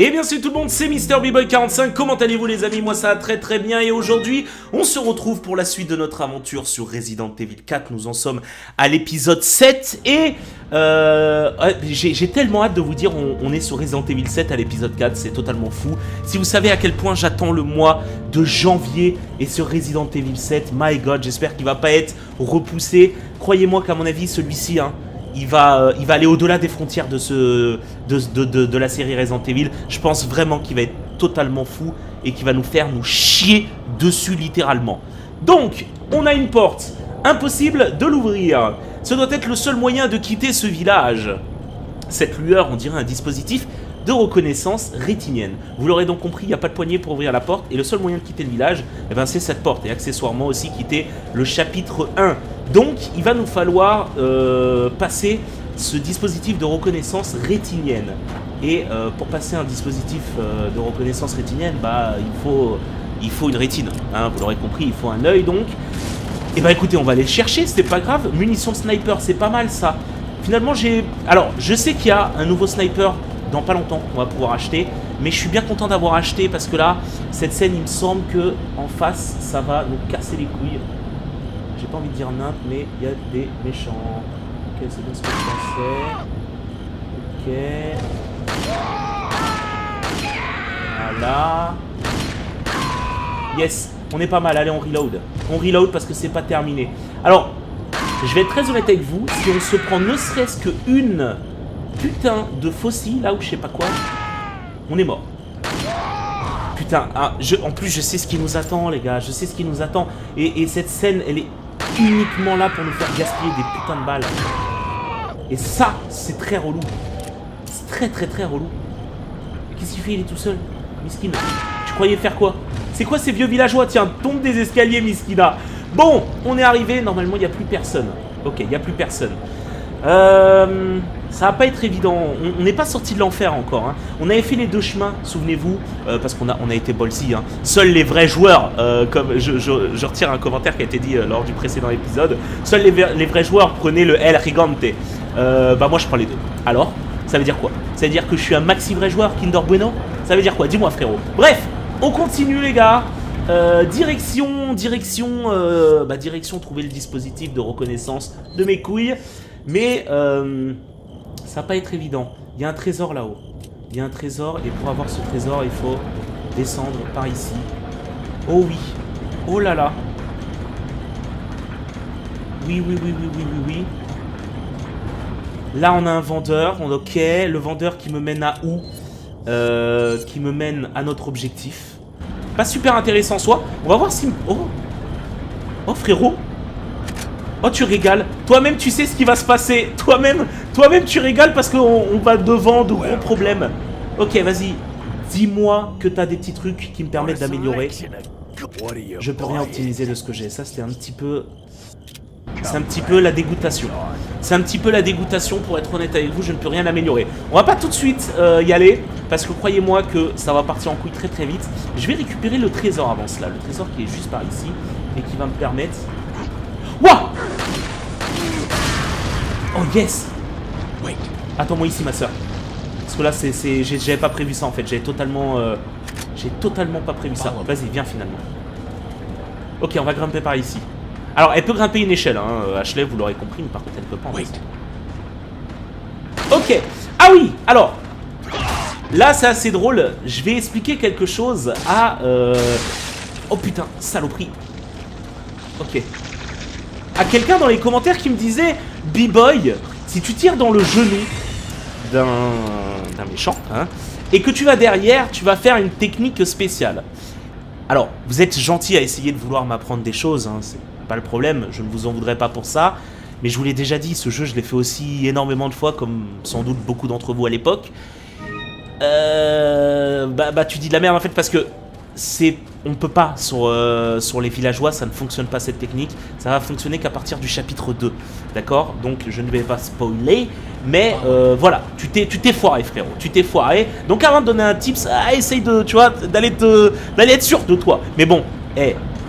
Et bien salut tout le monde, c'est MrBboy45, comment allez-vous les amis? Moi ça va très très bien et aujourd'hui on se retrouve pour la suite de notre aventure sur Resident Evil 4. Nous en sommes à l'épisode 7 et j'ai tellement hâte de vous dire on est sur Resident Evil 7 à l'épisode 4, c'est totalement fou. Si vous savez à quel point j'attends le mois de janvier et sur Resident Evil 7, my god, j'espère qu'il va pas être repoussé. Croyez-moi qu'à mon avis celui-ci il va aller au-delà des frontières de la série Resident Evil. Je pense vraiment qu'il va être totalement fou et qu'il va nous faire nous chier dessus littéralement. Donc, on a une porte. Impossible de l'ouvrir. Ce doit être le seul moyen de quitter ce village. Cette lueur, on dirait un dispositif de reconnaissance rétinienne. Vous l'aurez donc compris, il n'y a pas de poignée pour ouvrir la porte et le seul moyen de quitter le village, c'est cette porte et accessoirement aussi quitter le chapitre 1. Donc il va nous falloir passer ce dispositif de reconnaissance rétinienne. Et pour passer un dispositif de reconnaissance rétinienne, il faut une rétine. Hein, vous l'aurez compris, il faut un œil donc. Et écoutez, on va aller le chercher, c'est pas grave. Munitions sniper, c'est pas mal ça. Finalement alors je sais qu'il y a un nouveau sniper dans pas longtemps qu'on va pouvoir acheter, mais je suis bien content d'avoir acheté parce que là, cette scène, il me semble que en face, ça va nous casser les couilles. J'ai pas envie de dire nimp, mais il y a des méchants. Ok, c'est bien ce que je pensais. Ok. Voilà. Yes, on est pas mal. Allez, on reload. On reload parce que c'est pas terminé. Alors, je vais être très honnête avec vous. Si on se prend ne serait-ce qu'une putain de fossile, là où je sais pas quoi, on est mort. Putain, en plus je sais ce qui nous attend les gars, je sais ce qui nous attend. Et cette scène, elle est uniquement là pour nous faire gaspiller des putains de balles. Et ça, c'est très relou. C'est très très très relou. Qu'est-ce qu'il fait? Il est tout seul. Miskin. Tu croyais faire quoi? C'est quoi ces vieux villageois? Tiens, tombe des escaliers, Miskina. Bon, on est arrivé, normalement il n'y a plus personne. Ok, il n'y a plus personne. Ça va pas être évident, on n'est pas sorti de l'enfer encore, hein. On avait fait les deux chemins, souvenez-vous, parce qu'on a été ballsy, hein. Seuls les vrais joueurs, comme je retire un commentaire qui a été dit lors du précédent épisode, seuls les vrais joueurs prenaient le El Gigante. Moi je prends les deux. Alors, ça veut dire quoi? Ça veut dire que je suis un maxi vrai joueur, Kinder Bueno? Ça veut dire quoi? Dis-moi frérot. Bref, on continue les gars. Direction, trouver le dispositif de reconnaissance de mes couilles. Mais ça va pas être évident. Il y a un trésor là-haut. Il y a un trésor et pour avoir ce trésor, il faut descendre par ici. Oh oui. Oh là là. Oui. Là, on a un vendeur. Ok. Le vendeur qui me mène à où? Qui me mène à notre objectif. Pas super intéressant en soi. On va voir si... Oh frérot. Oh tu régales, toi-même tu sais ce qui va se passer, toi-même tu régales parce qu'on va devant de gros problèmes. Ok vas-y, dis-moi que t'as des petits trucs qui me permettent d'améliorer. Je peux rien optimiser de ce que j'ai, ça c'était un petit peu... C'est un petit peu la dégoûtation. C'est un petit peu la dégoûtation pour être honnête avec vous, je ne peux rien améliorer. On va pas tout de suite y aller, parce que croyez-moi que ça va partir en couille très très vite. Je vais récupérer le trésor avant cela, le trésor qui est juste par ici et qui va me permettre... Wouah! Oh yes! Attends-moi ici ma soeur. Parce que là j'avais pas prévu ça en fait. J'ai totalement pas prévu ça. Vas-y, viens finalement. Ok, on va grimper par ici. Alors elle peut grimper une échelle, hein. Ashley, vous l'aurez compris, mais par contre elle peut pas en fait. Ok. Ah oui, alors. Là c'est assez drôle. Je vais expliquer quelque chose à... Oh putain, saloperie. Ok. À quelqu'un dans les commentaires qui me disait B-Boy, si tu tires dans le genou d'un méchant, hein, et que tu vas derrière, tu vas faire une technique spéciale. Alors, vous êtes gentil à essayer de vouloir m'apprendre des choses, hein, c'est pas le problème, je ne vous en voudrais pas pour ça, mais je vous l'ai déjà dit, ce jeu je l'ai fait aussi énormément de fois, comme sans doute beaucoup d'entre vous à l'époque. Tu dis de la merde en fait parce que on ne peut pas sur les villageois, ça ne fonctionne pas cette technique. Ça va fonctionner qu'à partir du chapitre 2. D'accord? Donc je ne vais pas spoiler. Mais voilà, tu t'es foiré frérot. Tu t'es foiré. Donc avant de donner un tips, essaye de, tu vois, d'aller être sûr de toi. Mais bon,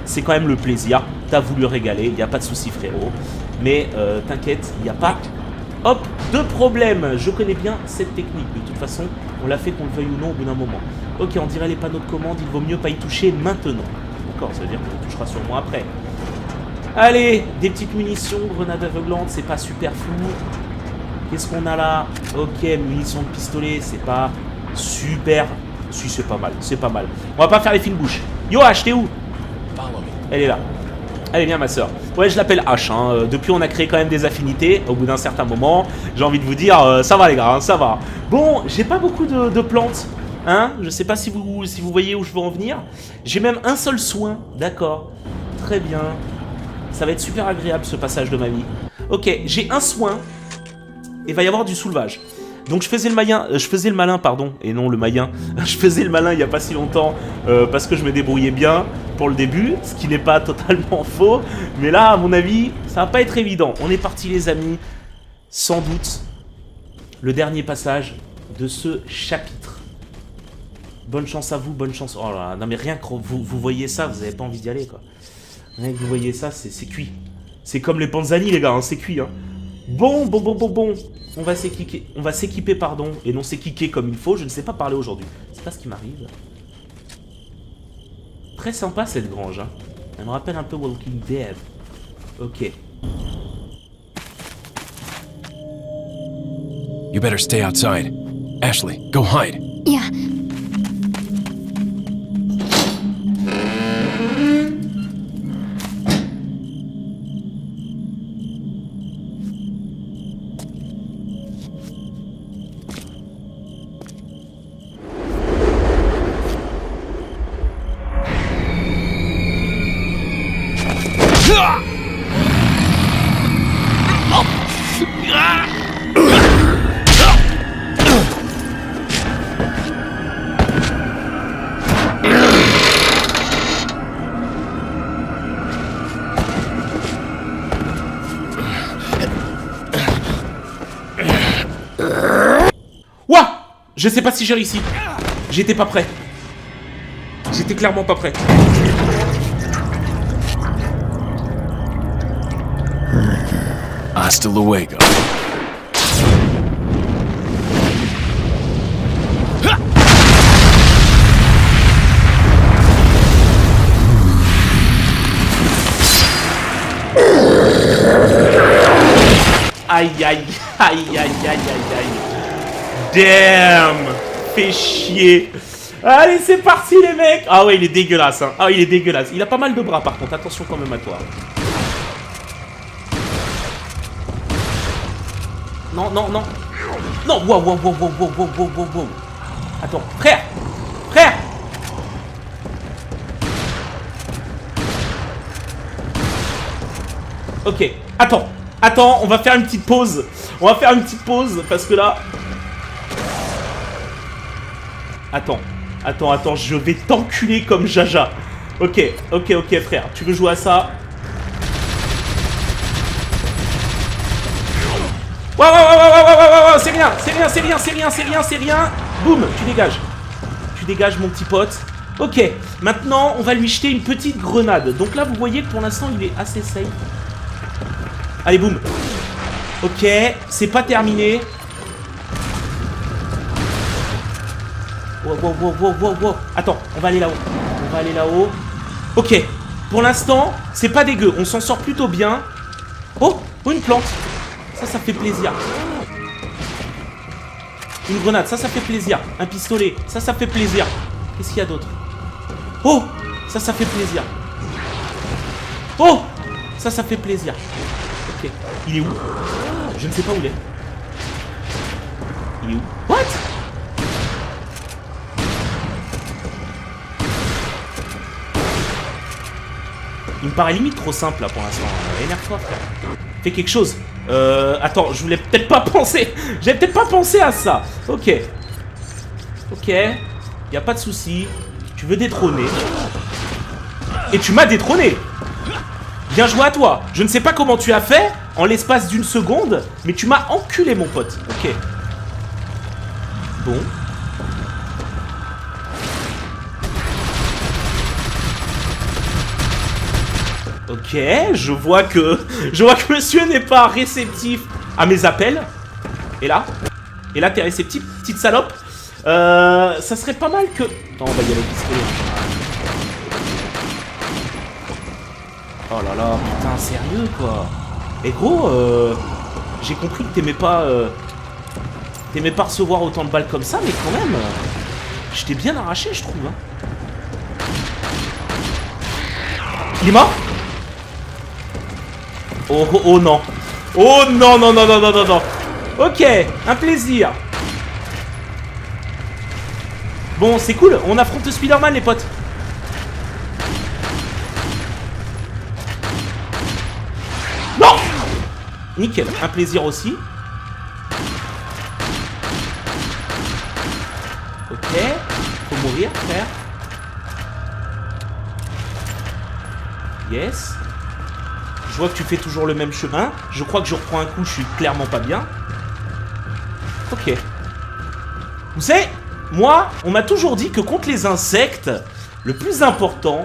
c'est quand même le plaisir. T'as voulu régaler, il n'y a pas de souci frérot. Mais t'inquiète, il n'y a pas Hop, 2 problèmes. Je connais bien cette technique. De toute façon, on l'a fait qu'on le veuille ou non au bout d'un moment. Ok, on dirait les panneaux de commande. Il vaut mieux pas y toucher maintenant. D'accord, ça veut dire qu'on y touchera sûrement après. Allez, des petites munitions, grenades aveuglantes, c'est pas super fou. Qu'est-ce qu'on a là? Ok, munitions de pistolet, c'est pas super. Si, c'est pas mal, c'est pas mal. On va pas faire les fines bouches. Yo, H, t'es où? Elle est là. Elle est bien, ma soeur. Ouais, je l'appelle H. Hein. Depuis, on a créé quand même des affinités. Au bout d'un certain moment, j'ai envie de vous dire, ça va les gars, hein, ça va. Bon, j'ai pas beaucoup de plantes. Hein, je sais pas si vous voyez où je veux en venir. J'ai même un seul soin. D'accord. Très bien. Ça va être super agréable ce passage de ma vie. Ok, j'ai un soin. Et va y avoir du soulevage. Donc je faisais le malin, pardon, et non le maïen. Je faisais le malin il y a pas si longtemps parce que je me débrouillais bien pour le début, ce qui n'est pas totalement faux. Mais là, à mon avis, ça va pas être évident. On est parti les amis, sans doute, le dernier passage de ce chapitre. Bonne chance à vous, bonne chance. Oh là là, non mais rien que vous voyez ça, vous avez pas envie d'y aller quoi. Rien que vous voyez ça, c'est cuit. C'est comme les panzani les gars, hein, c'est cuit. Hein. Bon. On va s'équiper, pardon, et non s'équiper comme il faut. Je ne sais pas parler aujourd'hui. C'est pas ce qui m'arrive. Très sympa cette grange. Hein. Elle me rappelle un peu Walking Dead. Ok. You better stay outside. Ashley, go hide. Yeah. Ouah! Je sais pas si j'ai réussi. J'étais pas prêt. J'étais clairement pas prêt. Hasta luego. Aïe. Damn! Fait chier. Allez, c'est parti les mecs. Ah ouais, il est dégueulasse. Hein. Ah, il est dégueulasse. Il a pas mal de bras par contre. Attention quand même à toi. Non. Non, wow. Attends, frère. Ok, attends, on va faire une petite pause. Parce que là... Attends, je vais t'enculer comme Jaja. Ok, frère, tu veux jouer à ça? Ouais, c'est rien. Boum, tu dégages mon petit pote. Ok, maintenant on va lui jeter une petite grenade. Donc là vous voyez que pour l'instant il est assez safe. Allez, boum. Ok, c'est pas terminé. Wow. Attends, on va aller là-haut. Ok, pour l'instant, c'est pas dégueu. On s'en sort plutôt bien. Oh, une plante. Ça fait plaisir. Une grenade, ça fait plaisir. Un pistolet, ça fait plaisir. Qu'est-ce qu'il y a d'autre? Oh, ça fait plaisir. Oh, ça fait plaisir. Ok, il est où? Je ne sais pas où il est. Il est où? What? Il me paraît limite trop simple là pour l'instant. Énerve-toi frère. Fais quelque chose. Attends, je voulais peut-être pas penser. J'avais peut-être pas pensé à ça. Ok, y a pas de souci. Tu veux détrôner. Et tu m'as détrôné. Bien joué à toi. Je ne sais pas comment tu as fait en l'espace d'une seconde, mais tu m'as enculé mon pote. Ok. Bon. Ok, je vois que monsieur n'est pas réceptif à mes appels. Et là t'es réceptif, petite salope. Ça serait pas mal que... Non, on va y aller pistolet. Oh là là, putain, sérieux quoi. Et gros, j'ai compris que t'aimais pas recevoir autant de balles comme ça, mais quand même, je t'ai bien arraché, je trouve. Hein. Il est mort? Oh, oh, oh non. Oh non, non, non, non, non, non, non. Ok, un plaisir. Bon, c'est cool, on affronte Spider-Man, les potes. Non! Nickel, un plaisir aussi. Ok, faut mourir, frère. Yes. Je vois que tu fais toujours le même chemin. Je crois que je reprends un coup, je suis clairement pas bien. Ok. Vous savez, moi, on m'a toujours dit que contre les insectes, le plus important,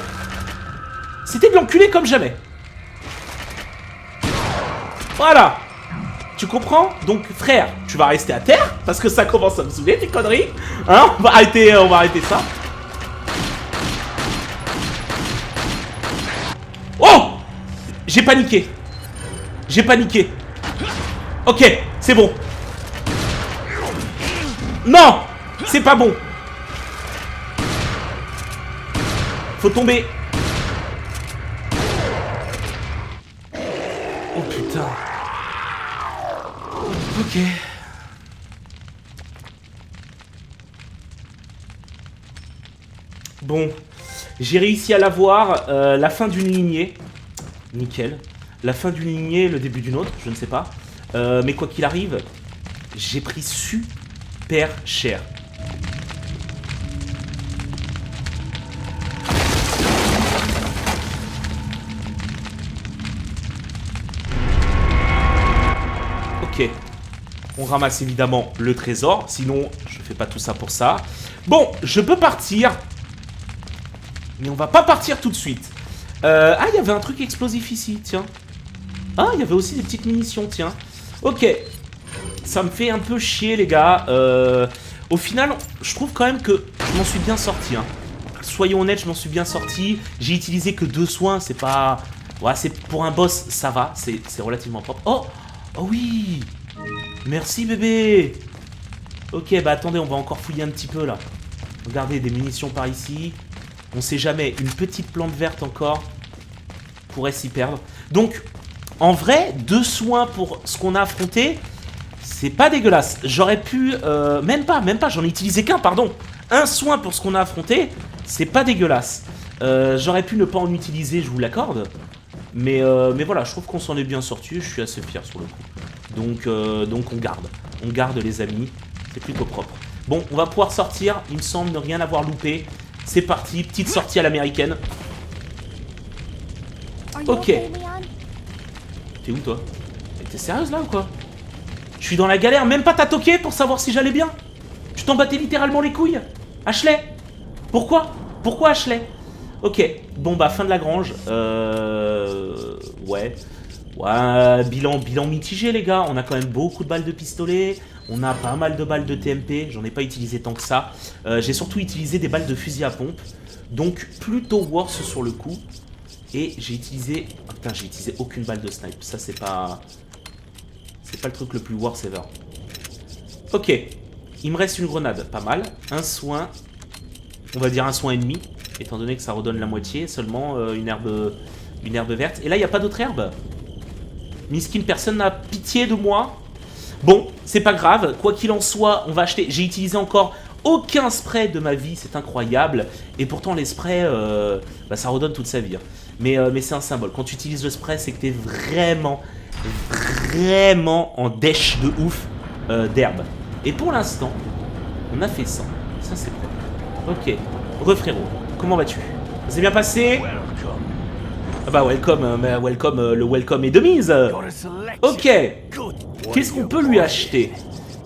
c'était de l'enculer comme jamais. Voilà. Tu comprends? Donc, frère, tu vas rester à terre, parce que ça commence à me saouler, tes conneries. Hein? On va arrêter ça. Oh! J'ai paniqué. J'ai paniqué. Ok, c'est bon. Non! C'est pas bon. Faut tomber. Oh putain. Ok. Bon. J'ai réussi à l'avoir. La fin d'une lignée. Nickel. La fin d'une lignée, le début d'une autre, je ne sais pas. Mais quoi qu'il arrive, j'ai pris super cher. Ok. On ramasse évidemment le trésor. Sinon, je fais pas tout ça pour ça. Bon, je peux partir. Mais on va pas partir tout de suite. Ah, il y avait un truc explosif ici, tiens. Ah, il y avait aussi des petites munitions, tiens. Ok. Ça me fait un peu chier, les gars. Au final, je trouve quand même que je m'en suis bien sorti. Hein. Soyons honnêtes, je m'en suis bien sorti. J'ai utilisé que 2 soins, c'est pas... Ouais, c'est pour un boss, ça va. C'est relativement propre. Oh! Oh oui! Merci, bébé! Ok, bah attendez, on va encore fouiller un petit peu, là. Regardez, des munitions par ici. On sait jamais, une petite plante verte encore pourrait s'y perdre. Donc, en vrai, 2 soins pour ce qu'on a affronté, c'est pas dégueulasse. J'aurais pu... même pas, j'en ai utilisé qu'un, pardon. 1 soin pour ce qu'on a affronté, c'est pas dégueulasse. J'aurais pu ne pas en utiliser, je vous l'accorde. Mais voilà, je trouve qu'on s'en est bien sorti, je suis assez fier sur le coup. Donc on garde. On garde, les amis. C'est plutôt propre. Bon, on va pouvoir sortir. Il me semble ne rien avoir loupé. C'est parti, petite sortie à l'américaine. Ok. T'es où, toi? T'es sérieuse, là, ou quoi? Je suis dans la galère, même pas t'as toqué pour savoir si j'allais bien. Tu t'en battais littéralement les couilles. Ashley. Pourquoi? Pourquoi Ashley? Ok, bon bah fin de la grange. Ouais. Ouais, bilan mitigé, les gars. On a quand même beaucoup de balles de pistolet. On a pas mal de balles de TMP. J'en ai pas utilisé tant que ça. J'ai surtout utilisé des balles de fusil à pompe. Donc plutôt worse sur le coup. Et j'ai utilisé... Oh, putain, j'ai utilisé aucune balle de snipe. Ça, c'est pas... C'est pas le truc le plus worse ever. Ok. Il me reste une grenade. Pas mal. Un soin. On va dire un soin et demi. Étant donné que ça redonne la moitié. Seulement une herbe verte. Et là, il n'y a pas d'autre herbe. Miskin, personne n'a pitié de moi. Bon, c'est pas grave. Quoi qu'il en soit, on va acheter... J'ai utilisé encore aucun spray de ma vie. C'est incroyable. Et pourtant, les sprays, bah, ça redonne toute sa vie. Hein. Mais c'est un symbole. Quand tu utilises le spray, c'est que t'es vraiment en dèche de ouf d'herbe. Et pour l'instant, on a fait ça. Ça, c'est propre. Ok. Frérot, comment vas-tu? C'est bien passé? Ah bah welcome, le welcome est de mise. Ok. Qu'est-ce qu'on peut lui acheter?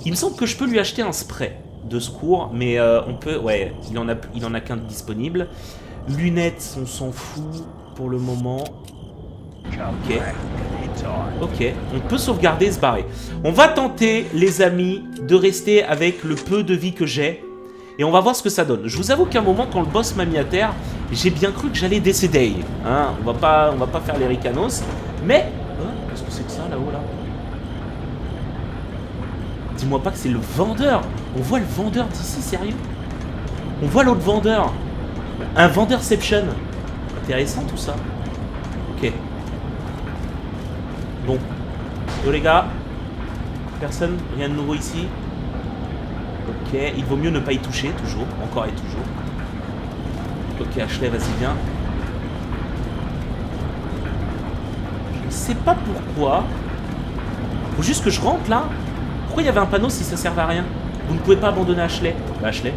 Il me semble que je peux lui acheter un spray de secours, mais on peut... Ouais, il en a qu'un disponible. Lunettes, on s'en fout pour le moment. Ok. Ok, on peut sauvegarder et se barrer. On va tenter, les amis, de rester avec le peu de vie que j'ai. Et on va voir ce que ça donne. Je vous avoue qu'à un moment, quand le boss m'a mis à terre, j'ai bien cru que j'allais décéder. Hein, on va pas faire les ricanos. Mais... Hein, qu'est-ce que c'est que ça, là-haut, là, dis-moi pas que c'est le vendeur. On voit le vendeur d'ici, sérieux? On voit l'autre vendeur. Un vendeurception. Intéressant, tout ça. Ok. Bon. Yo, les gars. Personne? Rien de nouveau ici? Ok, il vaut mieux ne pas y toucher, toujours, encore et toujours. Ok, Ashley, vas-y, viens. Je ne sais pas pourquoi. Faut juste que je rentre, là. Pourquoi il y avait un panneau si ça servait à rien? Vous ne pouvez pas abandonner Ashley. Bah, Ashley.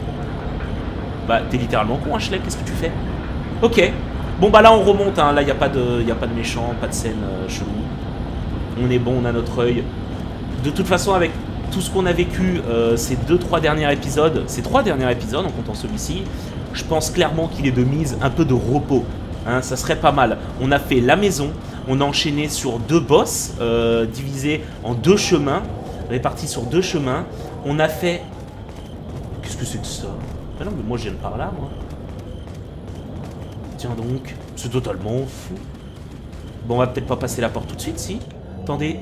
Bah, t'es littéralement con, Ashley, qu'est-ce que tu fais? Ok. Bon, bah là, on remonte, hein. Là, il n'y a pas de méchant, pas de scène chelou. On est bon, on a notre œil. De toute façon, avec tout ce qu'on a vécu ces 2-3 derniers épisodes, en comptant celui-ci, je pense clairement qu'il est de mise un peu de repos. Hein, ça serait pas mal. On a fait la maison, on a enchaîné sur 2 boss, divisés en 2 chemins, répartis sur 2 chemins. On a fait... Qu'est-ce que c'est que ça? Ah non, mais moi je viens de par là, moi. Tiens donc, c'est totalement fou. Bon, on va peut-être pas passer la porte tout de suite, si. Attendez.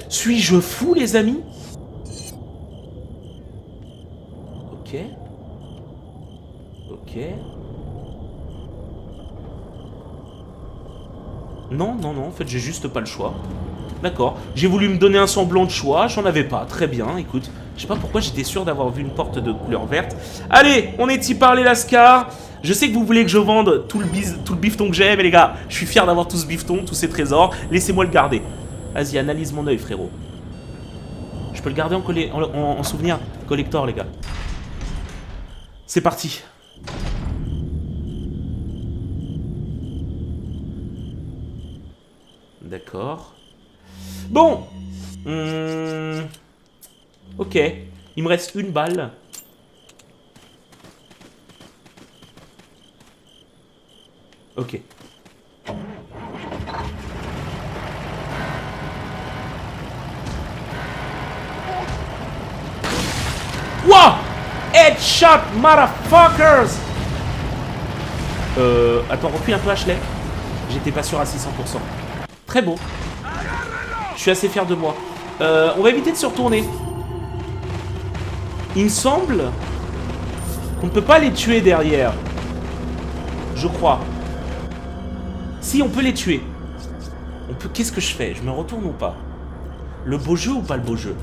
Suis-je fou, les amis? Ok. Ok. Non, non, non, en fait, j'ai juste pas le choix. D'accord. J'ai voulu me donner un semblant de choix, j'en avais pas. Très bien, écoute. Je sais pas pourquoi j'étais sûr d'avoir vu une porte de couleur verte. Allez, on est y par les lascars. Je sais que vous voulez que je vende tout le bifton que j'ai, mais les gars, je suis fier d'avoir tout ce bifton, tous ces trésors. Laissez-moi le garder. Vas-y, analyse mon œil, frérot. Je peux le garder en souvenir collector, les gars. C'est parti. D'accord. Bon. Ok. Il me reste une balle. Ok. Wow! Headshot, motherfuckers! Attends, recule un peu, Ashley. J'étais pas sûr à 600%. Très beau. Je suis assez fier de moi. On va éviter de se retourner. Il me semble qu'on ne peut pas les tuer derrière. Je crois. Si, on peut les tuer. On peut... Qu'est-ce que je fais? Je me retourne ou pas? Le beau jeu ou pas le beau jeu?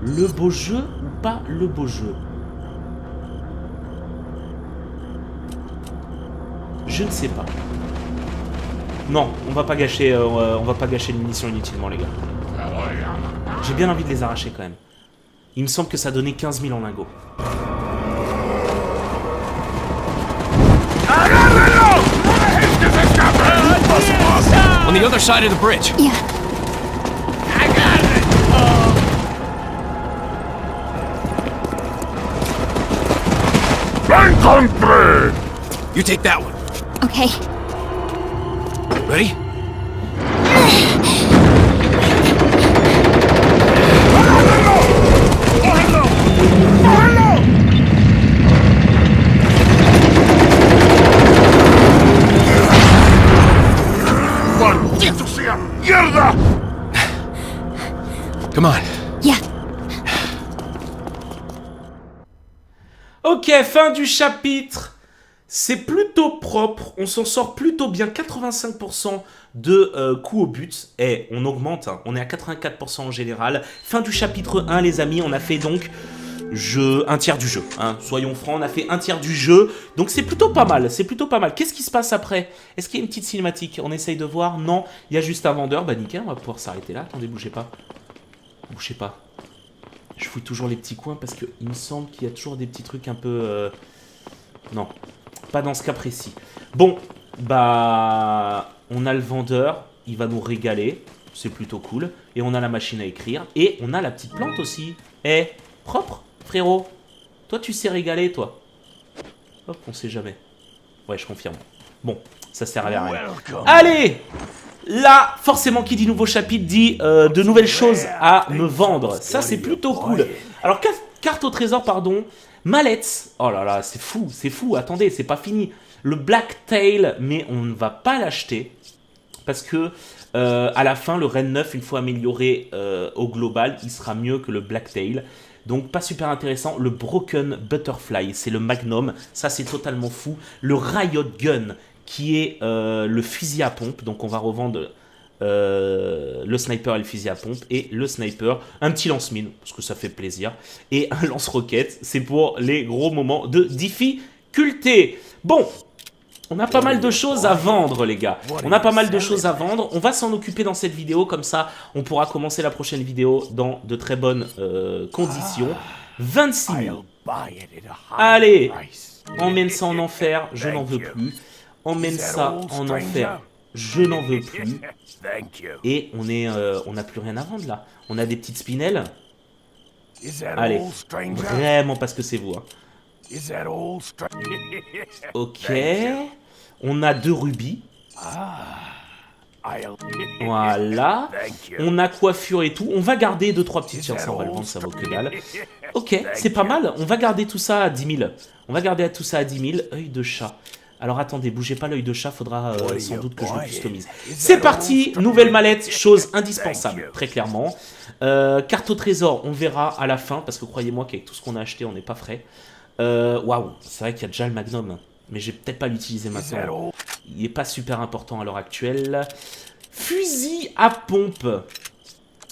Le beau jeu ou pas le beau jeu? Je ne sais pas. Non, on va pas gâcher une munition inutilement, les gars. J'ai bien envie de les arracher quand même. Il me semble que ça donnait 15 000 en lingots. On the other side of the bridge. Yeah. You take that one. Okay. Ready? ¡Maldito sea! ¡Mierda! Come on. Yeah. Ok, fin du chapitre. C'est plutôt propre, on s'en sort plutôt bien, 85% de coups au but, et on augmente, hein. On est à 84% en général. Fin du chapitre 1 les amis, on a fait donc un tiers du jeu, hein. Soyons francs, on a fait un tiers du jeu, donc c'est plutôt pas mal, c'est plutôt pas mal. Qu'est-ce qui se passe après? Est-ce qu'il y a une petite cinématique? On essaye de voir, non, il y a juste un vendeur, bah nickel, on va pouvoir s'arrêter là, attendez, bougez pas. Bougez pas. Je fouille toujours les petits coins parce qu'il me semble qu'il y a toujours des petits trucs un peu... Non. Pas dans ce cas précis. Bon, bah... On a le vendeur, il va nous régaler. C'est plutôt cool. Et on a la machine à écrire. Et on a la petite plante aussi. Eh, propre, frérot. Toi, tu sais régaler, toi. Hop, on sait jamais. Ouais, je confirme. Bon, ça sert à rien. Allez! Là, forcément, qui dit nouveau chapitre dit de nouvelles choses à me vendre. Ça, c'est plutôt cool. Alors, carte au trésor, pardon. Mallette. Oh là là, c'est fou. Attendez, c'est pas fini. Le Blacktail, mais on ne va pas l'acheter. Parce que, à la fin, le Ren 9, une fois amélioré au global, il sera mieux que le Blacktail. Donc, pas super intéressant. Le Broken Butterfly, c'est le Magnum. Ça, c'est totalement fou. Le Riot Gun, qui est le fusil à pompe. Donc, on va revendre le sniper et le fusil à pompe. Et le sniper, un petit lance-mine, parce que ça fait plaisir. Et un lance-roquette, c'est pour les gros moments de difficulté. Bon, on a pas mal de choses à vendre, les gars. On a pas mal de choses à vendre. On va s'en occuper dans cette vidéo. Comme ça, on pourra commencer la prochaine vidéo dans de très bonnes conditions. 26 000. Allez, emmène ça en enfer. Je n'en veux plus. Emmène ça en enfer. Je n'en veux plus. Et on n'a plus rien à vendre, là. On a des petites spinelles. Allez, vraiment parce que c'est vous, hein. Ok. On a 2 rubis. Voilà. On a coiffure et tout. On va garder 2-3 petites chances. On va le vendre, ça vaut que dalle. Ok, c'est pas mal. On va garder tout ça à 10 000. On va garder tout ça à 10 000. Œil de chat. Alors attendez, bougez pas l'œil de chat, faudra sans doute que je le customise. C'est parti, nouvelle mallette, chose indispensable, très clairement. Carte au trésor, on verra à la fin, parce que croyez-moi qu'avec tout ce qu'on a acheté, on n'est pas frais. Waouh, c'est vrai qu'il y a déjà le Magnum, mais je vais peut-être pas l'utiliser maintenant. Il n'est pas super important à l'heure actuelle. Fusil à pompe.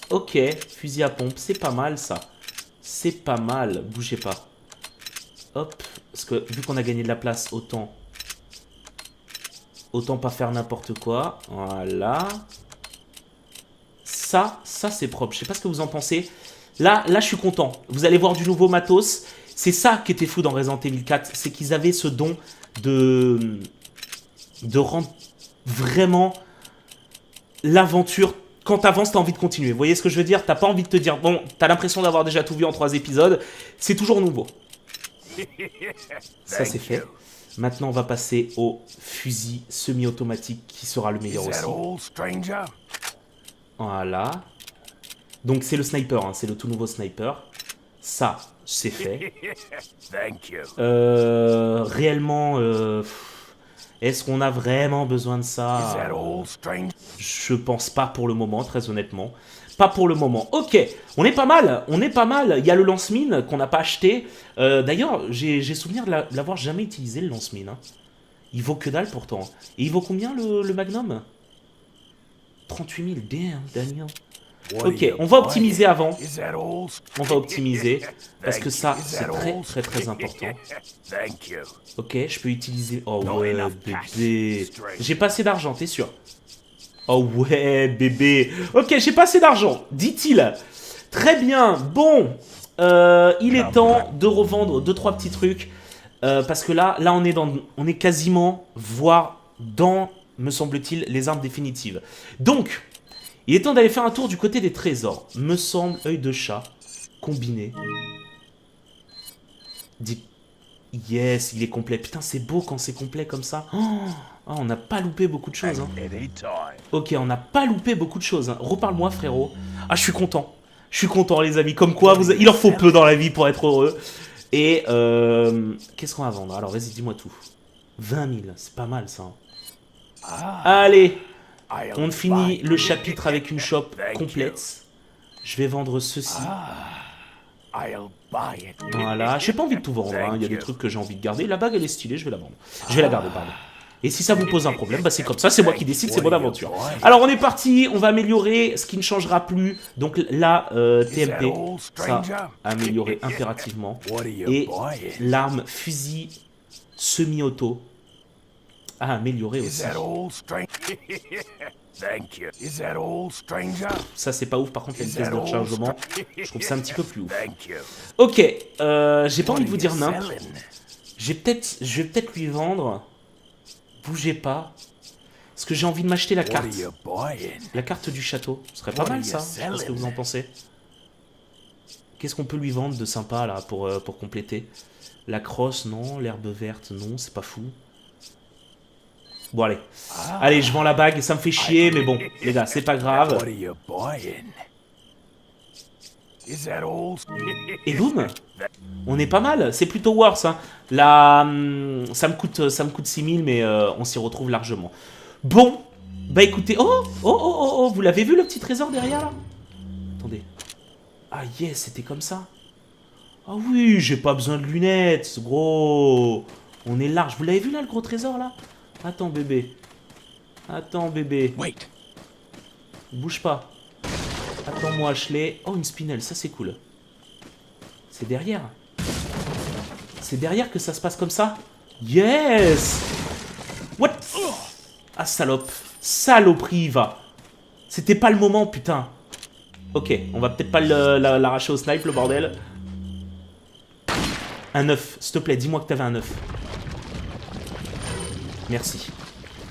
Ok, fusil à pompe, c'est pas mal ça. C'est pas mal, bougez pas. Hop, parce que vu qu'on a gagné de la place, autant pas faire n'importe quoi. Voilà. Ça c'est propre. Je sais pas ce que vous en pensez. Là, je suis content. Vous allez voir du nouveau matos. C'est ça qui était fou dans Resident Evil 4. C'est qu'ils avaient ce don de rendre vraiment l'aventure. Quand t'avances, t'as envie de continuer. Vous voyez ce que je veux dire? T'as pas envie de te dire, bon, t'as l'impression d'avoir déjà tout vu en 3 épisodes. C'est toujours nouveau. Ça, c'est fait. Maintenant, on va passer au fusil semi-automatique qui sera le meilleur aussi. Voilà. Donc, c'est le sniper, hein, c'est le tout nouveau sniper. Ça, c'est fait. Réellement, est-ce qu'on a vraiment besoin de ça? Je pense pas pour le moment, très honnêtement. Pas pour le moment. Ok, on est pas mal, on est pas mal. Il y a le lance-mine qu'on n'a pas acheté. D'ailleurs, j'ai souvenir de l'avoir jamais utilisé, le lance-mine. Hein. Il vaut que dalle pourtant. Et il vaut combien le Magnum? 38 000, damn, Daniel. Ok, on va optimiser avant. On va optimiser. Parce que ça, c'est très important. Ok, je peux utiliser... Oh ouais, bébé. J'ai pas assez d'argent, t'es sûr? Oh ouais, bébé. Ok, j'ai pas assez d'argent, dit-il. Très bien. Bon, il est temps de revendre 2-3 petits trucs. Parce que là on est quasiment, voire dans, me semble-t-il, les armes définitives. Donc, il est temps d'aller faire un tour du côté des trésors. Me semble, œil de chat, combiné. Yes, il est complet. Putain, c'est beau quand c'est complet comme ça. Oh, on n'a pas loupé beaucoup de choses. Hein. Ok, on n'a pas loupé beaucoup de choses. Hein. Reparle-moi, frérot. Ah, je suis content. Je suis content, les amis. Comme quoi, il en faut peu dans la vie pour être heureux. Et qu'est-ce qu'on va vendre? Alors, vas-y, dis-moi tout. 20 000, c'est pas mal, ça. Hein. Allez, on finit le chapitre avec une shop complète. Je vais vendre ceci. Voilà, j'ai pas envie de tout vendre, hein. Il y a des trucs que j'ai envie de garder. La bague, elle est stylée, je vais la vendre. Je vais la garder, pardon. Et si ça vous pose un problème, bah c'est comme ça, c'est moi qui décide, c'est mon aventure. Alors on est parti, on va améliorer ce qui ne changera plus. Donc là, TMP, ça, améliorer impérativement. Et l'arme fusil semi-auto, à améliorer aussi. Ça c'est pas ouf, par contre la vitesse de rechargement, je trouve ça un petit peu plus ouf. Ok, j'ai pas envie de vous dire n'importe. Je vais peut-être lui vendre. Bougez pas. Parce que j'ai envie de m'acheter la carte. La carte du château. Ce serait pas mal ça. Je sais pas ce que vous en pensez. Qu'est-ce qu'on peut lui vendre de sympa là pour compléter? La crosse, non. L'herbe verte, non. C'est pas fou. Bon, allez. Allez, je vends la bague, ça me fait chier, mais bon, les gars, c'est pas grave. What are you buying? Is that all? Et boum, on est pas mal, c'est plutôt worse. Hein. Là, ça me coûte 6000, mais on s'y retrouve largement. Bon, bah écoutez, oh, vous l'avez vu le petit trésor derrière là? Attendez. Ah yes, c'était comme ça. Ah oui, j'ai pas besoin de lunettes, gros. On est large, vous l'avez vu là le gros trésor là? Attends bébé. Attends bébé. Wait. Bouge pas. Attends-moi, Ashley. Oh, une spinelle, ça c'est cool. C'est derrière. C'est derrière que ça se passe comme ça. Yes. What? Ah, salope. Saloperie, va. C'était pas le moment, putain. Ok, on va peut-être pas l'arracher au snipe, le bordel. Un 9. S'il te plaît, dis-moi que t'avais un 9. Merci.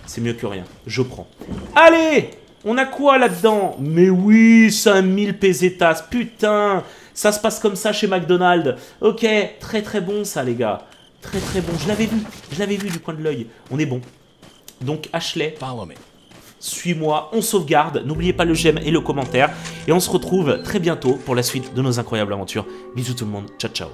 C'est mieux que rien. Je prends. Allez! On a quoi là-dedans? Mais oui, 5000 pesetas, putain. Ça se passe comme ça chez McDonald's. Ok, très très bon ça les gars. Très très bon, je l'avais vu du coin de l'œil. On est bon. Donc Ashley, Follow me. suis-moi, on sauvegarde. N'oubliez pas le j'aime et le commentaire. Et on se retrouve très bientôt pour la suite de nos incroyables aventures. Bisous tout le monde, ciao ciao.